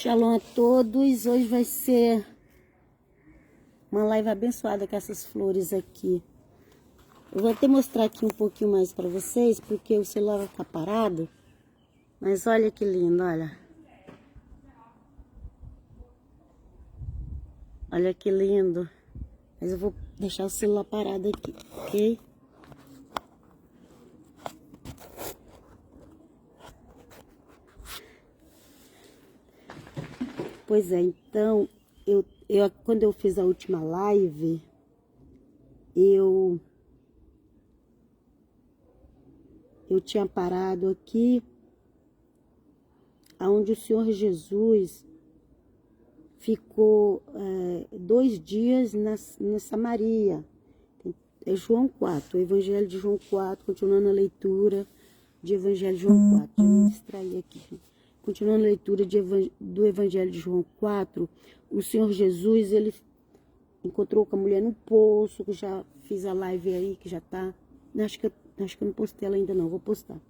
Shalom a todos, hoje vai ser uma live abençoada com essas flores aqui. Eu vou até mostrar aqui um pouquinho mais para vocês, porque o celular vai ficar parado. Mas olha que lindo, olha. Olha que lindo. Mas eu vou deixar o celular parado aqui, ok? Pois é, então, quando eu fiz a última live, eu tinha parado aqui, onde o Senhor Jesus ficou 2 dias na Samaria. É João 4, o Evangelho de João 4, continuando a leitura de Evangelho de João 4. Já me distraí aqui. Continuando a leitura do Evangelho de João 4, o Senhor Jesus, ele encontrou com a mulher no poço, que já fiz a live aí, que já tá. Acho que eu não postei ela ainda não, vou postar.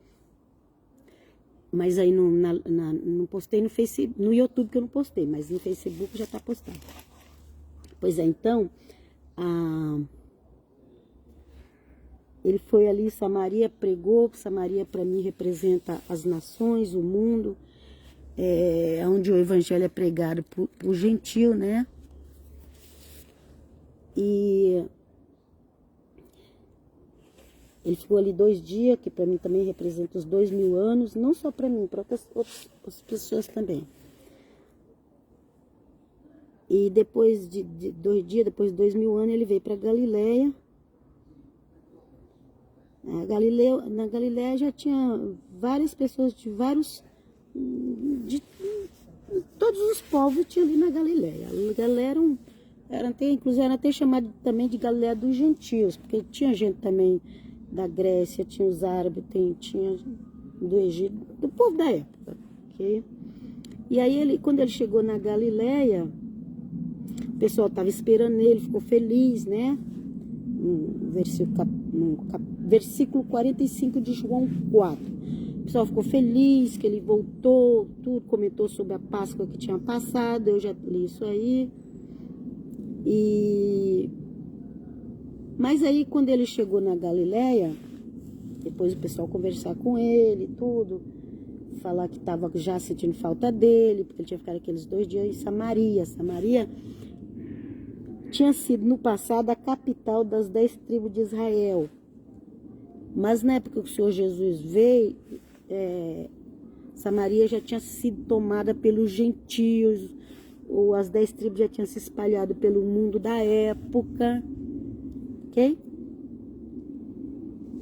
Mas aí não postei no Facebook, no YouTube que eu não postei, mas no Facebook já tá postado. Pois é, então, ele foi ali, Samaria, pregou. Samaria para mim representa as nações, o mundo, onde o evangelho é pregado por gentil, né? E ele ficou ali 2 dias, que para mim também representa os 2000 anos, não só para mim, para outras pessoas também. E depois de 2 dias, depois de 2000 anos, ele veio para Galileia. Na Galileia já tinha várias pessoas de todos os povos tinham ali na Galileia. A Galileia inclusive era até chamada também de Galileia dos gentios, porque tinha gente também da Grécia, tinha os árabes, tinha do Egito, do povo da época, ok? E aí quando ele chegou na Galileia, o pessoal estava esperando ele, ficou feliz, né? No versículo 45 de João 4. O pessoal ficou feliz que ele voltou, tudo, comentou sobre a Páscoa que tinha passado, eu já li isso aí. Mas aí quando ele chegou na Galileia, depois o pessoal conversar com ele, tudo, falar que estava já sentindo falta dele, porque ele tinha ficado aqueles 2 dias em Samaria. Samaria tinha sido no passado a capital das 10 tribos de Israel. Mas na época que o Senhor Jesus veio, Samaria já tinha sido tomada pelos gentios, ou as 10 tribos já tinham se espalhado pelo mundo da época, ok?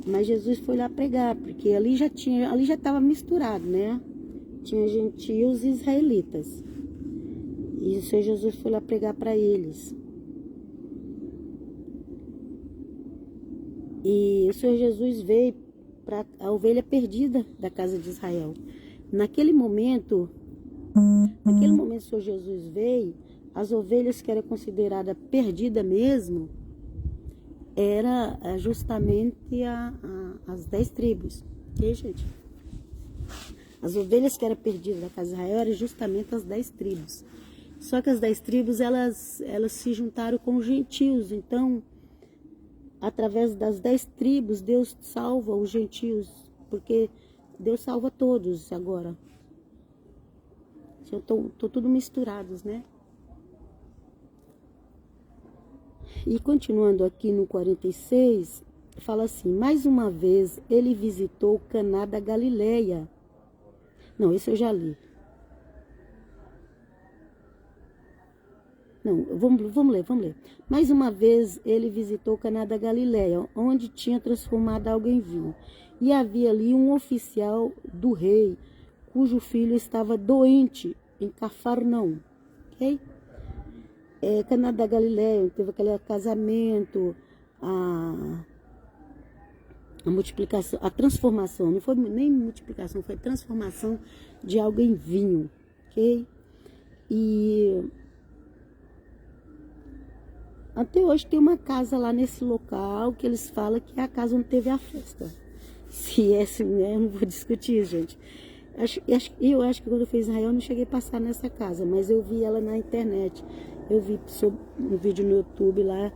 Mas Jesus foi lá pregar, porque ali já estava misturado, né? Tinha gentios e israelitas. E o Senhor Jesus foi lá pregar para eles. E o Senhor Jesus veio para a ovelha perdida da casa de Israel. Naquele momento o Senhor Jesus veio, as ovelhas que eram consideradas perdidas mesmo, era justamente as 10 tribos. Ok, gente? As ovelhas que eram perdidas da casa de Israel eram justamente as 10 tribos. Só que as 10 tribos, elas se juntaram com os gentios. Então, através das 10 tribos, Deus salva os gentios, porque Deus salva todos agora. Estão tudo misturados, né? E continuando aqui no 46, fala assim: mais uma vez ele visitou Caná da Galileia. Não, esse eu já li. Não, vamos ler. Mais uma vez ele visitou Caná da Galileia, onde tinha transformado água em vinho. E havia ali um oficial do rei, cujo filho estava doente em Cafarnaum. Ok? Caná da Galileia, teve aquele casamento, a multiplicação, a transformação, não foi nem multiplicação, foi transformação de água em vinho, ok? E até hoje tem uma casa lá nesse local que eles falam que é a casa onde teve a festa. Se é assim, né? Eu não vou discutir, gente. Eu acho que quando eu fui em Israel eu não cheguei a passar nessa casa, mas eu vi ela na internet. Eu vi um vídeo no YouTube lá,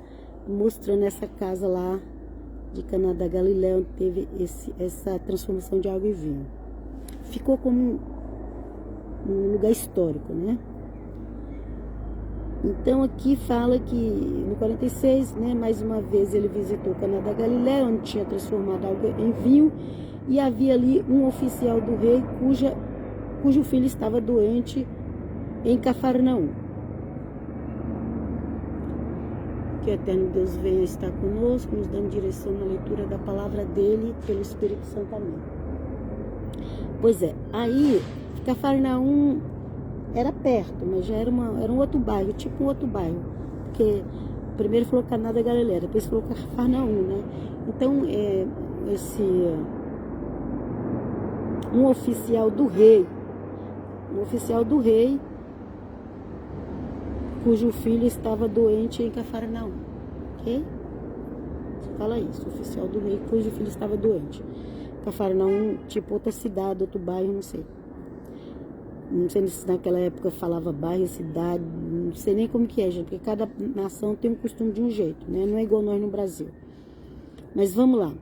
mostrando essa casa lá de Caná da Galileia, onde teve essa transformação de água em vinho. Ficou como um lugar histórico, né? Então aqui fala que no 46, né, mais uma vez ele visitou Caná da Galileia, onde tinha transformado água em vinho, e havia ali um oficial do rei cujo filho estava doente em Cafarnaum. Que o eterno Deus venha estar conosco, nos dando direção na leitura da palavra dele pelo Espírito Santo. Amém. Pois é, aí Cafarnaum era perto, mas já era um outro bairro, tipo um outro bairro. Porque primeiro falou Caná da Galileia, depois falou Cafarnaum, né? Então, um oficial do rei, cujo filho estava doente em Cafarnaum, ok? Você fala isso, oficial do rei, cujo filho estava doente. Cafarnaum, tipo outra cidade, outro bairro, não sei. Não sei se naquela época falava bairro, cidade, não sei nem como que é, gente, porque cada nação tem um costume de um jeito, né? Não é igual nós no Brasil. Mas vamos lá.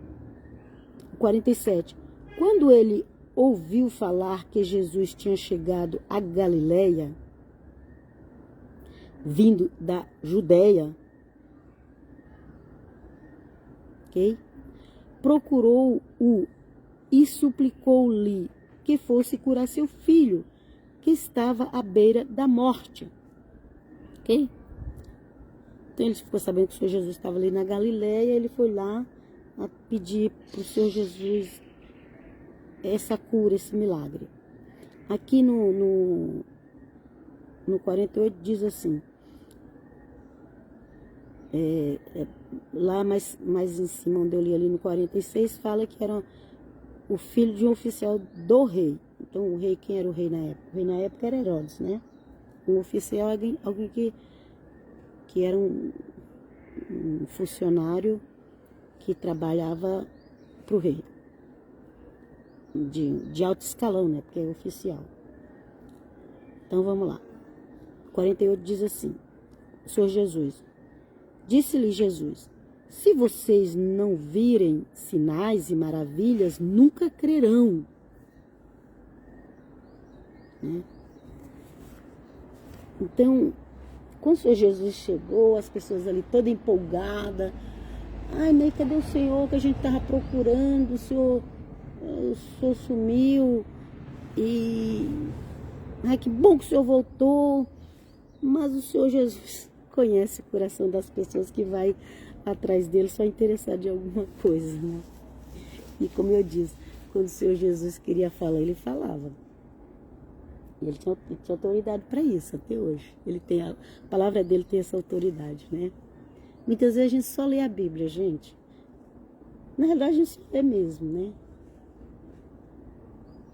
47. Quando ele ouviu falar que Jesus tinha chegado a Galileia, vindo da Judéia, ok? Procurou-o e suplicou-lhe que fosse curar seu filho, que estava à beira da morte, ok? Então ele ficou sabendo que o Senhor Jesus estava ali na Galileia, ele foi lá a pedir para o Senhor Jesus essa cura, esse milagre. Aqui no 48 diz assim, lá mais em cima, onde eu li ali no 46, fala que era o filho de um oficial do rei. Então o rei, quem era o rei na época? O rei na época era Herodes, né? Um oficial, alguém que era um funcionário que trabalhava para o rei. De alto escalão, né? Porque é oficial. Então vamos lá. 48 diz assim, Senhor Jesus, disse-lhe Jesus, se vocês não virem sinais e maravilhas, nunca crerão. Né? Então, quando o Senhor Jesus chegou, as pessoas ali toda empolgada, ai, mas cadê o Senhor que a gente estava procurando? O Senhor sumiu e ai, que bom que o Senhor voltou. Mas o Senhor Jesus conhece o coração das pessoas que vai atrás dele só interessado em alguma coisa, né? E como eu disse, quando o Senhor Jesus queria falar, ele falava. E ele tinha autoridade para isso até hoje. A palavra dele tem essa autoridade, né? Muitas vezes a gente só lê a Bíblia, gente. Na verdade, a gente só lê mesmo, né?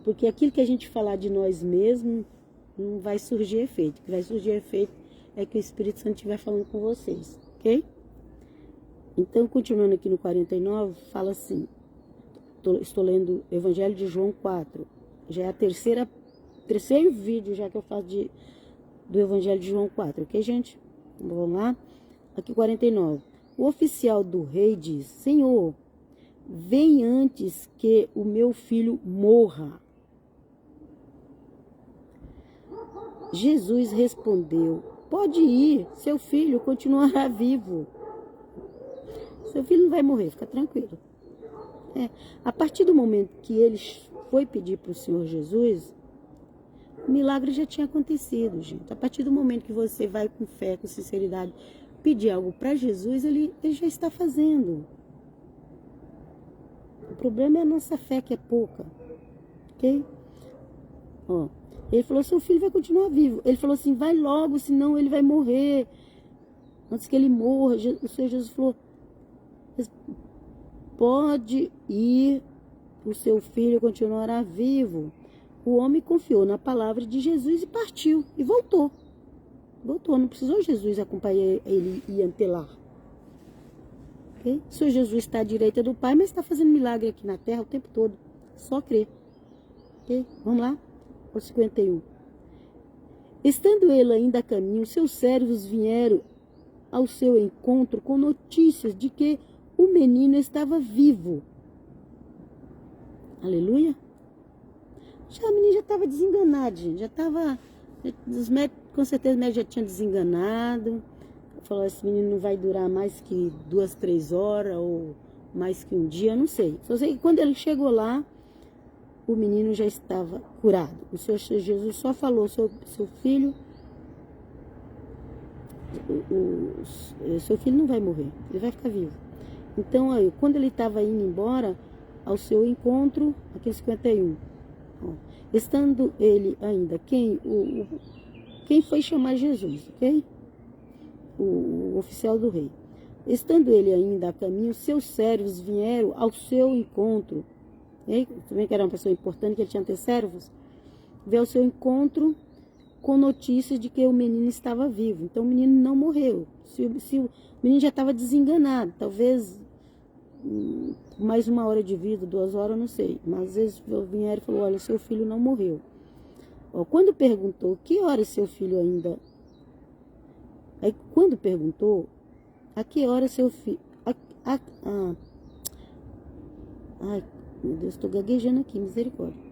Porque aquilo que a gente falar de nós mesmos não vai surgir efeito. O que vai surgir efeito é que o Espírito Santo estiver falando com vocês, ok? Então, continuando aqui no 49, fala assim, estou lendo o Evangelho de João 4, já é a terceiro vídeo já que eu faço do Evangelho de João 4, ok, gente? Vamos lá? Aqui 49. O oficial do rei diz, Senhor, vem antes que o meu filho morra. Jesus respondeu, pode ir, seu filho continuará vivo. Seu filho não vai morrer, fica tranquilo. A partir do momento que ele foi pedir para o Senhor Jesus, o milagre já tinha acontecido, gente. A partir do momento que você vai com fé, com sinceridade, pedir algo para Jesus, ele já está fazendo. O problema é a nossa fé, que é pouca. Ok? Ó, ele falou, seu filho vai continuar vivo. Ele falou assim, vai logo, senão ele vai morrer. Antes que ele morra, o Senhor Jesus falou, pode ir, o seu filho continuará vivo. O homem confiou na palavra de Jesus e partiu. E voltou. Não precisou Jesus acompanhar ele e ir até lá. Okay? O Senhor Jesus está à direita do Pai, mas está fazendo milagre aqui na terra o tempo todo. Só crer. Ok? Vamos lá? O 51. Estando ele ainda a caminho, seus servos vieram ao seu encontro com notícias de que o menino estava vivo. Aleluia. Já, a menina já estava desenganada, gente. Já estava... Os médicos, com certeza o médico já tinha desenganado. Falou, esse menino não vai durar mais que 2, 3 horas ou mais que um dia, eu não sei. Só sei que quando ele chegou lá, o menino já estava curado. O Senhor Jesus só falou, seu filho, seu filho não vai morrer, ele vai ficar vivo. Então, aí, quando ele estava indo embora ao seu encontro, aqui em 51, ó, estando ele ainda, quem foi chamar Jesus, ok? O oficial do rei. Estando ele ainda a caminho, seus servos vieram ao seu encontro. Também que era uma pessoa importante, que ele tinha que ter servos. Veio ao seu encontro com notícias de que o menino estava vivo. Então o menino não morreu. Se o menino já estava desenganado, talvez mais 1 hora de vida, 2 horas, não sei. Mas eles vieram e falaram, olha, seu filho não morreu. Ó, quando perguntou, que horas seu filho ainda... Aí quando perguntou, a que hora seu filho... Ai, meu Deus, estou gaguejando aqui, misericórdia.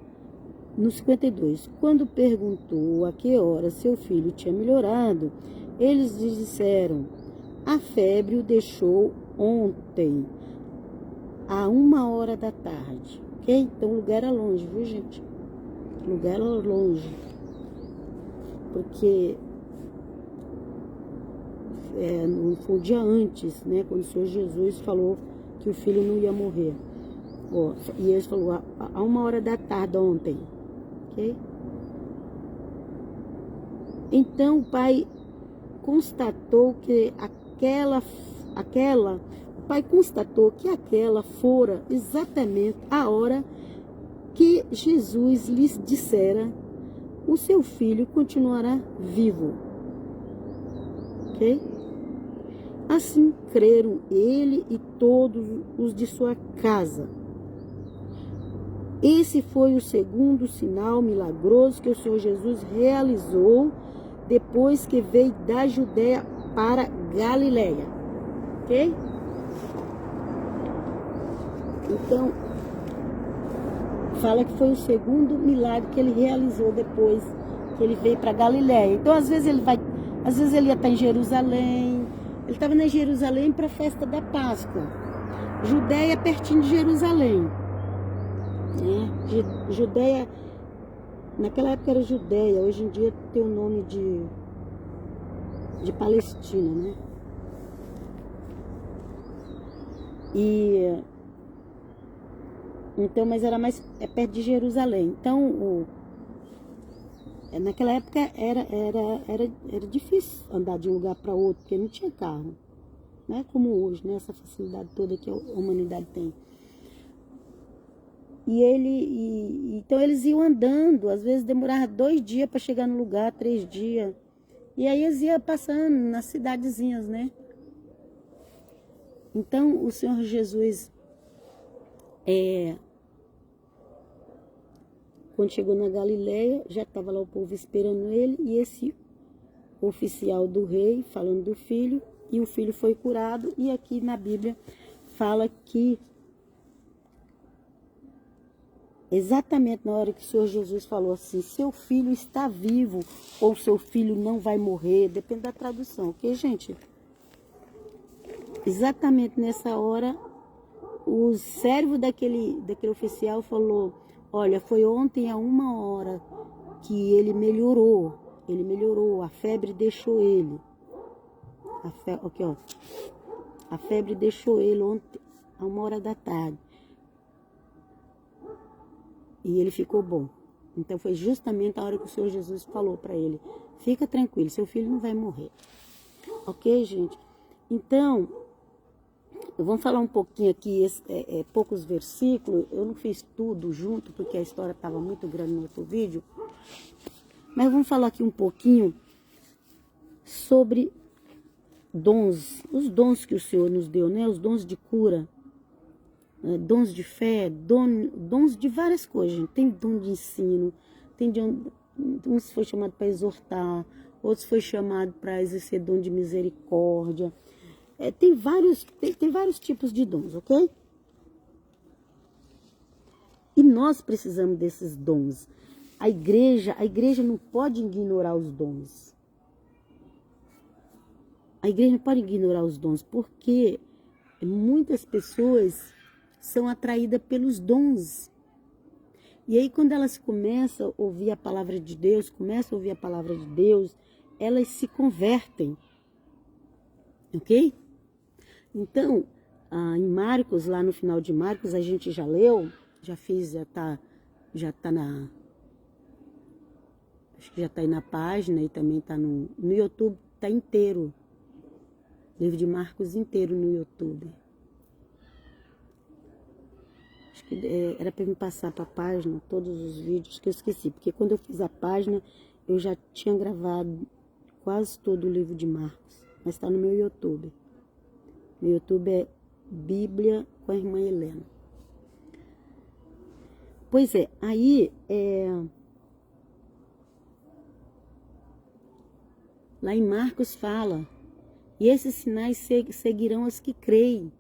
No 52, quando perguntou a que hora seu filho tinha melhorado, eles lhe disseram, a febre o deixou ontem, a 1 hora da tarde. Ok? Então o lugar era longe, viu, gente? O lugar era longe. Porque não foi o dia antes, né? Quando o Senhor Jesus falou que o filho não ia morrer. Ó, e eles falaram, a 1 hora da tarde ontem. Ok? Então o pai constatou que aquela fora exatamente a hora que Jesus lhes dissera, o seu filho continuará vivo. Ok? Assim creram ele e todos os de sua casa. Esse foi o segundo sinal milagroso que o Senhor Jesus realizou depois que veio da Judéia para Galileia. Ok? Então, fala que foi o segundo milagre que ele realizou depois que ele veio para Galileia. Então, às vezes ele ia estar em Jerusalém. Ele estava na Jerusalém para a festa da Páscoa. Judéia é pertinho de Jerusalém. Judéia, naquela época era Judéia, hoje em dia tem o nome de Palestina, né? Então, mas era mais perto de Jerusalém. Então, naquela época era difícil andar de um lugar para outro, porque não tinha carro, né? Como hoje, né? Essa facilidade toda que a humanidade tem. Então eles iam andando, às vezes demorava 2 dias para chegar no lugar, 3 dias. E aí eles iam passando nas cidadezinhas, né? Então o Senhor Jesus, quando chegou na Galileia, já estava lá o povo esperando ele, e esse oficial do rei falando do filho, e o filho foi curado, e aqui na Bíblia fala que exatamente na hora que o Senhor Jesus falou assim, seu filho está vivo, ou seu filho não vai morrer, depende da tradução, ok, gente? Exatamente nessa hora, o servo daquele oficial falou, olha, foi ontem a 1 hora que ele melhorou, a febre deixou ele. Aqui, ó, a febre deixou ele ontem a 1 hora da tarde. E ele ficou bom. Então foi justamente a hora que o Senhor Jesus falou para ele, fica tranquilo, seu filho não vai morrer. Ok, gente? Então, vamos falar um pouquinho aqui, poucos versículos. Eu não fiz tudo junto, porque a história estava muito grande no outro vídeo. Mas vamos falar aqui um pouquinho sobre dons, os dons que o Senhor nos deu, né? Os dons de cura. dons de fé, dons de várias coisas, gente. Tem dom de ensino, tem uns foi chamado para exortar, outros foi chamado para exercer dom de misericórdia. Tem vários tipos de dons, ok? E nós precisamos desses dons. A igreja não pode ignorar os dons. A igreja não pode ignorar os dons, porque muitas pessoas são atraídas pelos dons. E aí, quando elas começam a ouvir a palavra de Deus, elas se convertem. Ok? Então, em Marcos, lá no final de Marcos, a gente já leu, já tá na... Acho que já está aí na página e também está no YouTube, está inteiro. Livro de Marcos inteiro no YouTube. Acho que era para me passar para a página todos os vídeos que eu esqueci, porque quando eu fiz a página eu já tinha gravado quase todo o livro de Marcos, mas está no meu YouTube. Meu YouTube é Bíblia com a irmã Helena. Pois é, aí lá em Marcos fala, e esses sinais seguirão os que creem.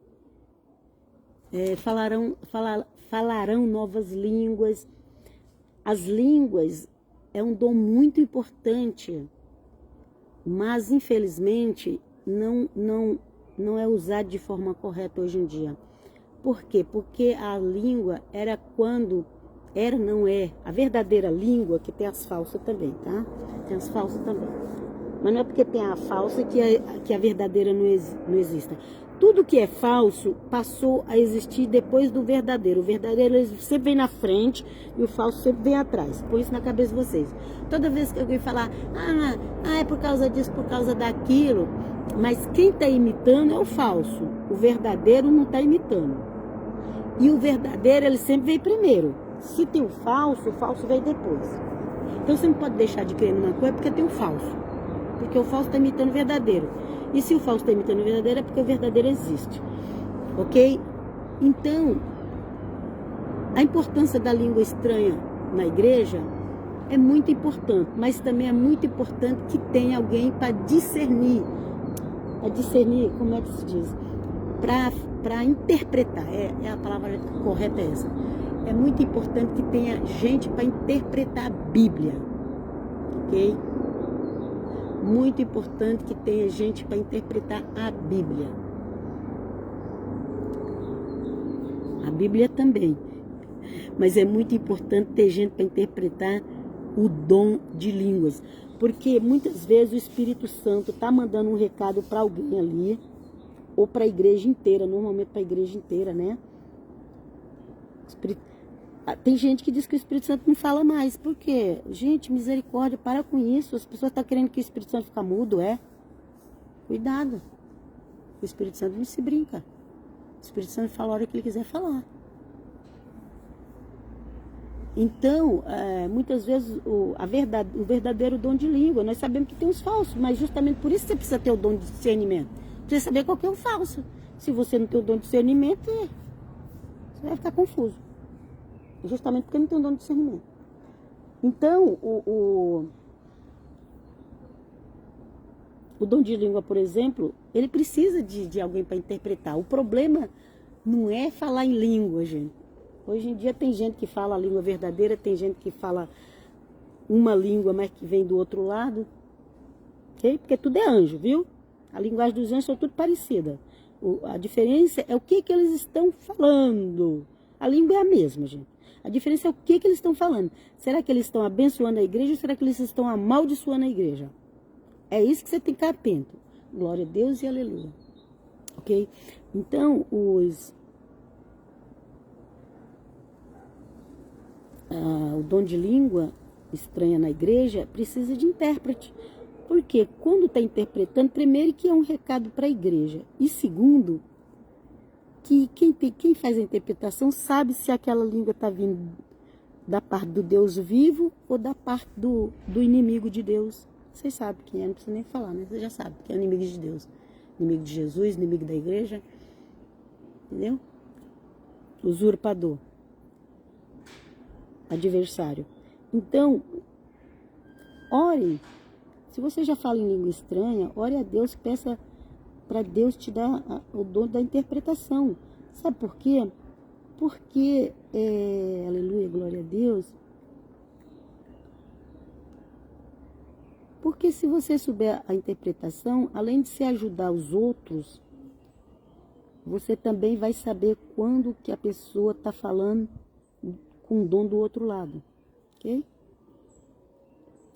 Falarão novas línguas. As línguas é um dom muito importante, mas infelizmente não é usado de forma correta hoje em dia. Por quê? Porque a língua não é. A verdadeira língua, que tem as falsas também, tá? Tem as falsas também. Mas não é porque tem a falsa que a verdadeira não exista. Tudo que é falso passou a existir depois do verdadeiro. O verdadeiro sempre vem na frente e o falso sempre vem atrás. Põe isso na cabeça de vocês. Toda vez que alguém falar, é por causa disso, por causa daquilo, mas quem está imitando é o falso. O verdadeiro não está imitando. E o verdadeiro, ele sempre vem primeiro. Se tem o falso vem depois. Então você não pode deixar de crer numa coisa porque tem o falso. Porque o falso está imitando o verdadeiro. E se o falso está imitando o verdadeiro, é porque o verdadeiro existe. Ok? Então, a importância da língua estranha na igreja é muito importante. Mas também é muito importante que tenha alguém para discernir. Para discernir, como é que se diz? Para interpretar. A palavra correta é essa. É muito importante que tenha gente para interpretar a Bíblia. Ok? Muito importante que tenha gente para interpretar a Bíblia. A Bíblia também. Mas é muito importante ter gente para interpretar o dom de línguas. Porque muitas vezes o Espírito Santo está mandando um recado para alguém ali, ou para a igreja inteira, normalmente para a igreja inteira, né? Tem gente que diz que o Espírito Santo não fala mais. Por quê? Gente, misericórdia, para com isso. As pessoas estão querendo que o Espírito Santo fique mudo, Cuidado. O Espírito Santo não se brinca. O Espírito Santo fala a hora que ele quiser falar. Então, muitas vezes, o verdadeiro dom de língua, nós sabemos que tem os falsos, mas justamente por isso você precisa ter o dom de discernimento. Precisa saber qual que é o falso. Se você não tem o dom de discernimento, você vai ficar confuso. Justamente porque não tem o dom de discernimento. Então, o dom de língua, por exemplo, ele precisa de alguém para interpretar. O problema não é falar em língua, gente. Hoje em dia tem gente que fala a língua verdadeira, tem gente que fala uma língua, mas que vem do outro lado. Okay? Porque tudo é anjo, viu? A linguagem dos anjos são tudo parecida. A diferença é o que eles estão falando. A língua é a mesma, gente. A diferença é o que eles estão falando. Será que eles estão abençoando a igreja ou será que eles estão amaldiçoando a igreja? É isso que você tem que ficar atento. Glória a Deus e aleluia. Ok? Então, o dom de língua estranha na igreja precisa de intérprete. Porque quando está interpretando, primeiro que é um recado para a igreja. E segundo, que quem faz a interpretação sabe se aquela língua está vindo da parte do Deus vivo ou da parte do inimigo de Deus. Vocês sabem quem é, não precisa nem falar, né? Você já sabe que é o inimigo de Deus. Inimigo de Jesus, inimigo da igreja. Entendeu? usurpador, adversário. Então, ore. Se você já fala em língua estranha, ore a Deus, peça para Deus te dar o dom da interpretação. Sabe por quê? Porque, aleluia, glória a Deus. Porque se você souber a interpretação, além de se ajudar os outros, você também vai saber quando que a pessoa está falando com o dom do outro lado, ok?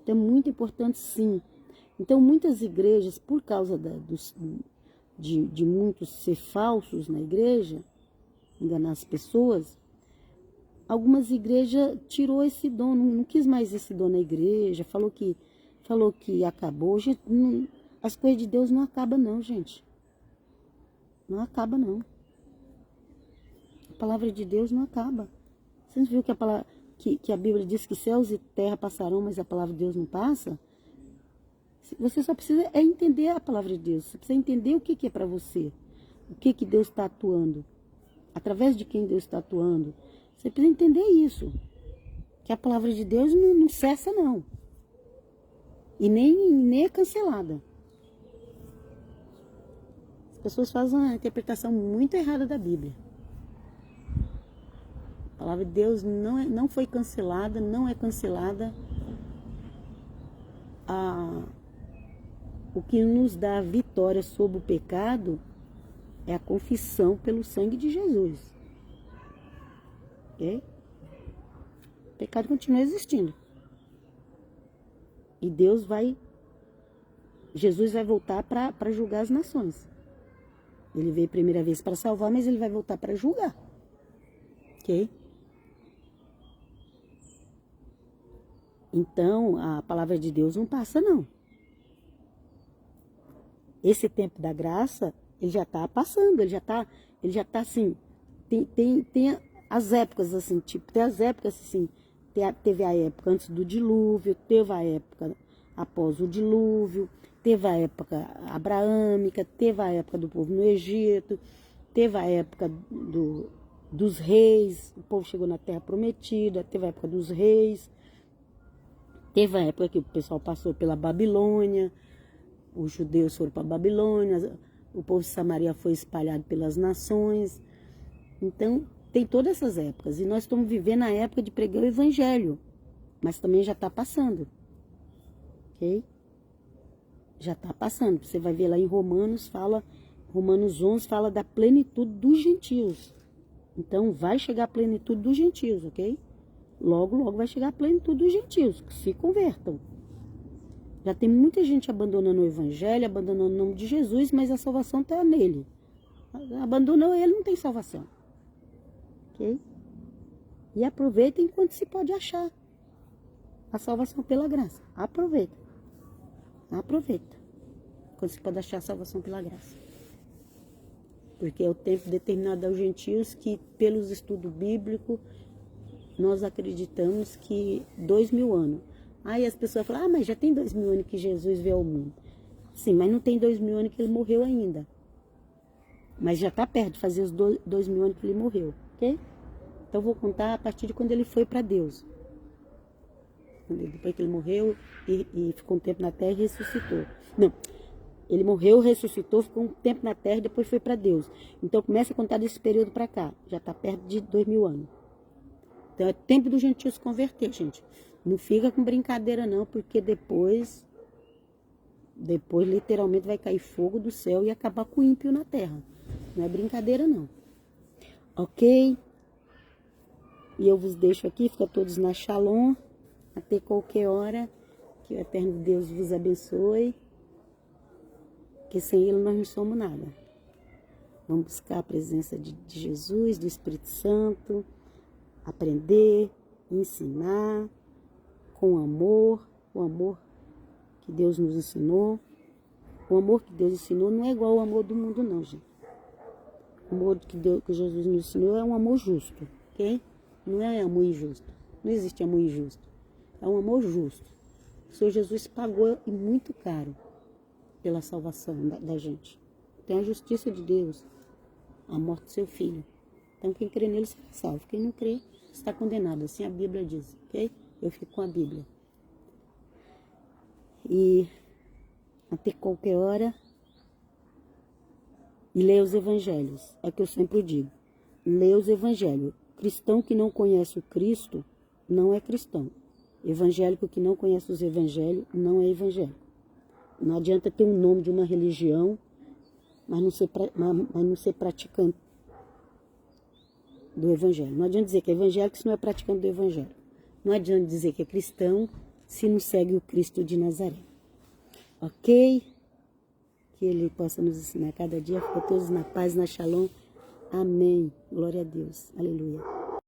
Então é muito importante, sim. Então muitas igrejas, por causa de muitos ser falsos na igreja, enganar as pessoas, algumas igrejas tirou esse dom, não quis mais esse dom na igreja, falou que acabou. Gente, as coisas de Deus não acabam não, gente. Não acaba não. A palavra de Deus não acaba. Você não viu que a Bíblia diz que céus e terra passarão, mas a palavra de Deus não passa? Você só precisa entender a palavra de Deus. Você precisa entender o que é para você. O que Deus está atuando. Através de quem Deus está atuando. Você precisa entender isso. Que a palavra de Deus não cessa não. E nem é cancelada. As pessoas fazem uma interpretação muito errada da Bíblia. A palavra de Deus não foi cancelada, não é cancelada. O que nos dá a vitória sobre o pecado é a confissão pelo sangue de Jesus. Ok? O pecado continua existindo. E Jesus vai voltar para julgar as nações. Ele veio a primeira vez para salvar, mas ele vai voltar para julgar. Ok? Então, a palavra de Deus não passa, não. Esse tempo da graça, ele já está passando, ele já está assim, tem as épocas assim, tipo, tem as épocas assim, teve a época antes do dilúvio, teve a época após o dilúvio, teve a época abraâmica, teve a época do povo no Egito, teve a época dos reis, o povo chegou na terra prometida, teve a época dos reis, teve a época que o pessoal passou pela Babilônia, os judeus foram para a Babilônia, o povo de Samaria foi espalhado pelas nações. Então, tem todas essas épocas. E nós estamos vivendo a época de pregar o evangelho. Mas também já está passando. Ok? Já está passando. Você vai ver lá em Romanos 11 fala da plenitude dos gentios. Então, vai chegar a plenitude dos gentios, ok? Logo, logo vai chegar a plenitude dos gentios. Que se convertam. Já tem muita gente abandonando o evangelho, abandonando o nome de Jesus, mas a salvação está nele. Abandonou ele, não tem salvação. Ok? E aproveita enquanto se pode achar a salvação pela graça. Aproveita. Aproveita. Quando se pode achar a salvação pela graça. Porque é o tempo determinado aos gentios que, pelos estudos bíblicos, nós acreditamos que 2000 anos. Aí as pessoas falam, mas já tem 2000 anos que Jesus veio ao mundo. Sim, mas não tem 2000 anos que ele morreu ainda. Mas já está perto de fazer os 2000 anos que ele morreu, ok? Então vou contar a partir de quando ele foi para Deus. Depois que ele morreu e ficou um tempo na terra e ressuscitou. Não, ele morreu, ressuscitou, ficou um tempo na terra e depois foi para Deus. Então começa a contar desse período para cá. Já está perto de 2000 anos. Então é tempo do gentio se converter, gente. Não fica com brincadeira não, porque depois literalmente vai cair fogo do céu e acabar com o ímpio na terra. Não é brincadeira não. Ok? E eu vos deixo aqui, fica todos na Shalom, até qualquer hora. Que o eterno Deus vos abençoe. Que sem ele nós não somos nada. Vamos buscar a presença de Jesus, do Espírito Santo, aprender, ensinar, com amor, o amor que Deus nos ensinou. O amor que Deus ensinou não é igual ao amor do mundo não, gente. O amor que Jesus nos ensinou é um amor justo, ok? Não é amor injusto. Não existe amor injusto. É um amor justo. O Senhor Jesus pagou e muito caro pela salvação da gente. Tem a justiça de Deus, a morte do seu filho. Então quem crê nele será salvo. Quem não crê está condenado. Assim a Bíblia diz, ok? Eu fico com a Bíblia. E até qualquer hora, e leia os evangelhos. É o que eu sempre digo. Leia os evangelhos. Cristão que não conhece o Cristo não é cristão. Evangélico que não conhece os evangelhos não é evangélico. Não adianta ter um nome de uma religião, mas não ser praticante do evangelho. Não adianta dizer que é evangélico se não é praticante do evangelho. Não adianta dizer que é cristão se não segue o Cristo de Nazaré. Ok? Que Ele possa nos ensinar cada dia. Fica todos na paz, na shalom. Amém. Glória a Deus. Aleluia.